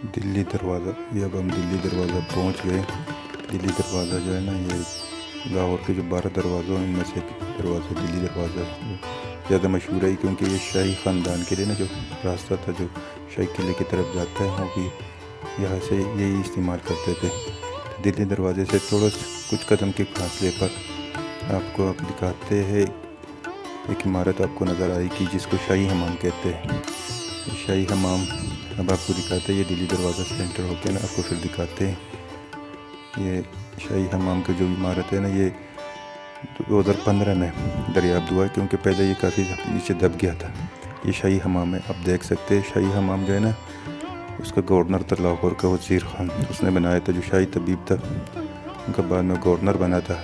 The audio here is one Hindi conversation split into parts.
दिल्ली दरवाज़ा। ये अब हम दिल्ली दरवाज़ा पहुंच गए। दिल्ली दरवाज़ा जो है ना, ये लाहौर के जो 12 दरवाज़ों में से एक दरवाज़ा दिल्ली दरवाज़ा है। ज़्यादा मशहूर है क्योंकि ये शाही ख़ानदान के लिए ना जो रास्ता था जो शाही किले की तरफ जाता है, वो भी यहाँ से यही इस्तेमाल करते थे। दिल्ली दरवाज़े से थोड़ा कुछ कदम के फासले पर आपको अब दिखाते हैं एक इमारत आपको नज़र आएगी जिसको शाही हमाम कहते हैं। ये शाही हमाम अब आपको दिखाते हैं। ये दिल्ली दरवाज़ा से एंटर होकर ना आपको फिर दिखाते हैं ये शाही हमाम की जो इमारत है ना, ये 2015 में दरियाफ्त हुआ है क्योंकि पहले ये काफ़ी नीचे दब गया था। ये शाही हमाम है, आप देख सकते हैं। शाही हमाम जो है ना, उसका गवर्नर था लाहौर का वज़ीर ख़ान, उसने बनाया था। जो शाही तबीब था उनका बाद में गवर्नर बना था।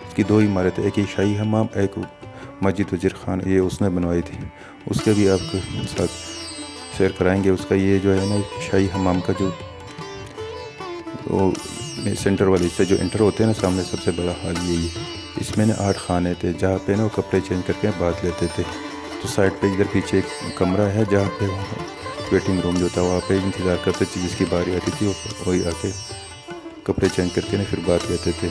उसकी दो इमारतें, एक ये शाही हमाम, एक मस्जिद वज़ीर ख़ान, ये उसने बनवाई थी। उसके भी आपके साथ शेयर कराएंगे। उसका ये जो है ना, शाही हमाम का जो वो सेंटर वाले हिस्से जो एंटर होते हैं ना, सामने सबसे बड़ा हॉल यही है। इसमें ना 8 खाने थे जहाँ पे ना वो कपड़े चेंज करके बात लेते थे। तो साइड पे इधर पीछे एक कमरा है जहाँ पे वेटिंग रूम जो था, वहाँ पे इंतज़ार करते थे जिसकी बारी आती थी वही आके कपड़े चेंज करके ना फिर बात लेते थे।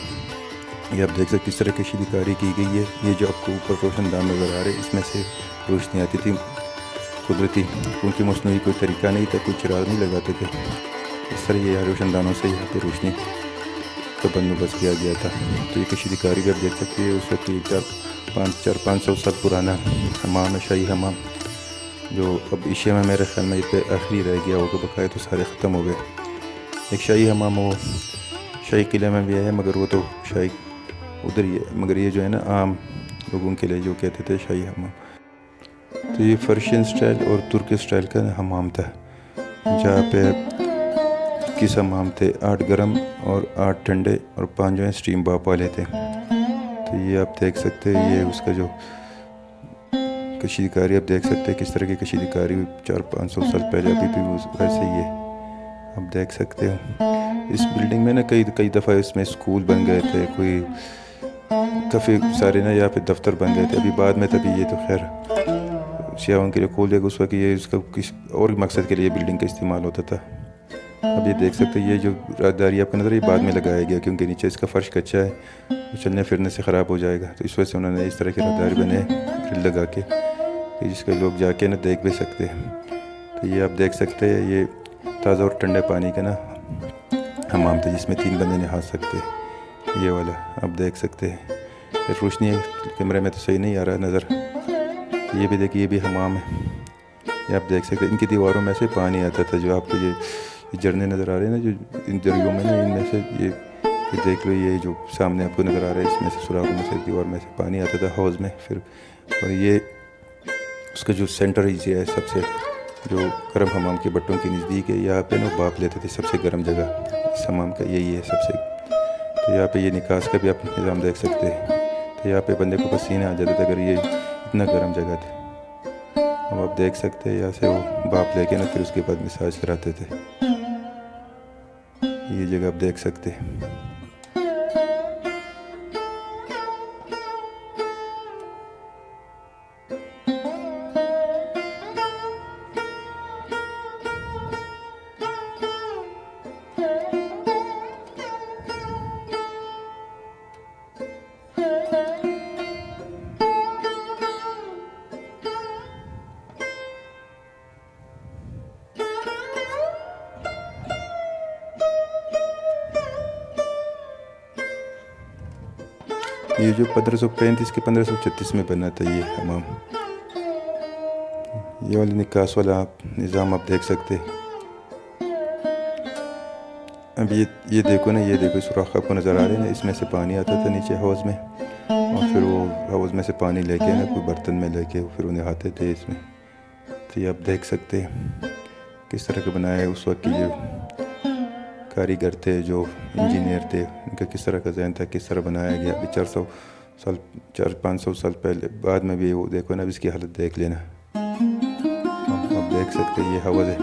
ये आप देख सकते किस तरह की शिल्पकारी की गई है। ये जो आपको ऊपर रोशनदान नज़र आ रहे हैं, इसमें से रोशनी आती थी कुदरती, क्योंकि मसनूई कोई तरीका नहीं था, कोई चिराग नहीं लगाते थे। इस तरह ये रोशनदानों से यहाँ पे रोशनी का बंदोबस्त किया गया था। तो ये कशीदकारी भी आप देख सकते हैं। उस वक्त 400-500 साल पुराना हमाम है, शाही हमाम, जो अब एशिया में मेरे ख्याल में ये आखिरी रह गया होगा, बकाया तो सारे ख़त्म हो गए। एक शाही हमाम वो शाही किले में भी है, मगर वो तो शाही उधर ही है, मगर ये जो है ना आम लोगों के लिए जो कहते थे शाही हमाम। तो ये पर्शियन स्टाइल और तुर्की स्टाइल का हमाम था, जहाँ पे किस हमाम थे 8 गर्म और 8 ठंडे और 5 जो है स्टीम बाप वाले थे। तो ये आप देख सकते हैं, ये उसका जो कशीदकारी आप देख सकते हैं किस तरह की कशीदकारी 400-500 साल पहले अभी भी वैसे ही है, आप देख सकते हो। इस बिल्डिंग में ना कई दफ़ा इसमें स्कूल बन गए थे, कोई काफ़ी सारे ना यहाँ पे दफ्तर बन गए थे। अभी बाद में तभी ये तो खैर सियाहों के लिए खोल दिया, उस वक्त ये इसका किस और मकसद के लिए बिल्डिंग का इस्तेमाल होता था। अब ये देख सकते हैं, ये जो राहदारी आपको नज़र ये बाद में लगाया गया क्योंकि नीचे इसका फ़र्श कच्चा है, तो चलने फिरने से ख़राब हो जाएगा। तो इस वजह से उन्होंने इस तरह की राहदारी बने ग्रिल लगा के कि जिसके लोग जाके ना देख भी सकते हैं। तो ये आप देख सकते हैं, ये ताज़ा और ठंडे पानी का ना हमाम था जिसमें 3 बंदे नहा सकते हैं। ये वाला आप देख सकते हैं। रोशनी कैमरे में तो सही नहीं आ रहा नज़र। ये भी देखिए, ये भी हमाम है, ये आप देख सकते हैं। इनकी दीवारों में से पानी आता था। जो आपको ये झरने नज़र आ रहे हैं ना, जो इन दरियों में ना, इनमें से ये देख लो, ये जो सामने आपको नज़र आ रहा है, इसमें से सुराखों में से दीवार में से पानी आता था हौज़ में फिर। और ये उसका जो सेंटर एरिया है सबसे, जो गर्म हमाम के बट्टों के नज़दीक है, यहाँ पे ना बाप लेते थे सबसे गर्म जगह इस हमाम का यही है सबसे। तो यहाँ पे ये निकास का भी आप निज़ाम देख सकते हैं। तो यहाँ पे बंदे को पसीने आ जाते थे अगर ये इतना गर्म जगह थी। अब आप देख सकते हैं यहाँ से वो बाप लेके ना फिर उसके बाद मसाज कराते थे। ये जगह आप देख सकते हैं। ये जो 1535 के 1536 में बना था ये हमाम, ये वाली निकास वाला आप निज़ाम आप देख सकते हैं। अब ये देखो ना, ये देखो सुराख आपको नज़र आ रहे हैं ना, इसमें से पानी आता था नीचे हौज़ में, और फिर वो हौज़ में से पानी लेके ना कोई बर्तन में लेके फिर उन्हें नहाते थे इसमें। तो ये आप देख सकते हैं किस तरह का बनाया है। उस वक्त की जो कारीगर थे, जो इंजीनियर थे, उनका किस तरह का जहन था, किस तरह बनाया गया। अभी 400-500 साल पहले बाद में भी वो देखो ना, अब इसकी हालत देख लेना। आप देख सकते हैं ये हवज़ है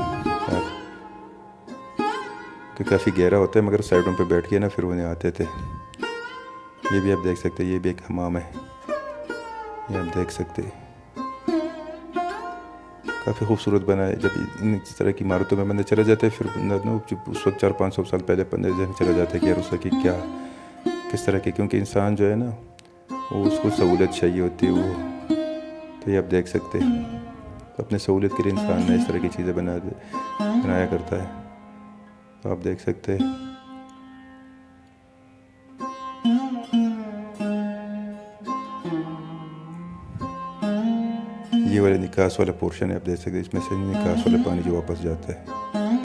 कि काफ़ी गहरा होता है, मगर साइडों पे बैठ के ना फिर उन्हें आते थे। ये भी आप देख सकते हैं, ये भी एक हमाम है, ये आप देख सकते हैं। काफ़ी खूबसूरत बना है। जब इन इस तरह की इमारतों में बंदा चला जाता है फिर बंदा ना जब उस वक्त 400-500 साल पहले बंदा जहन चला जाता है कि यार उसका कि क्या किस तरह के, क्योंकि इंसान जो है ना वो उसको सहूलियत चाहिए होती है वो। तो ये आप देख सकते हैं तो अपने सहूलियत के लिए इंसान ने इस तरह की चीज़ें बनाया करता है। तो आप देख सकते हैं ये वाले निकास वाला पोर्शन है, आप देख सकते हैं इसमें से निकास वाला पानी जो वापस जाता है।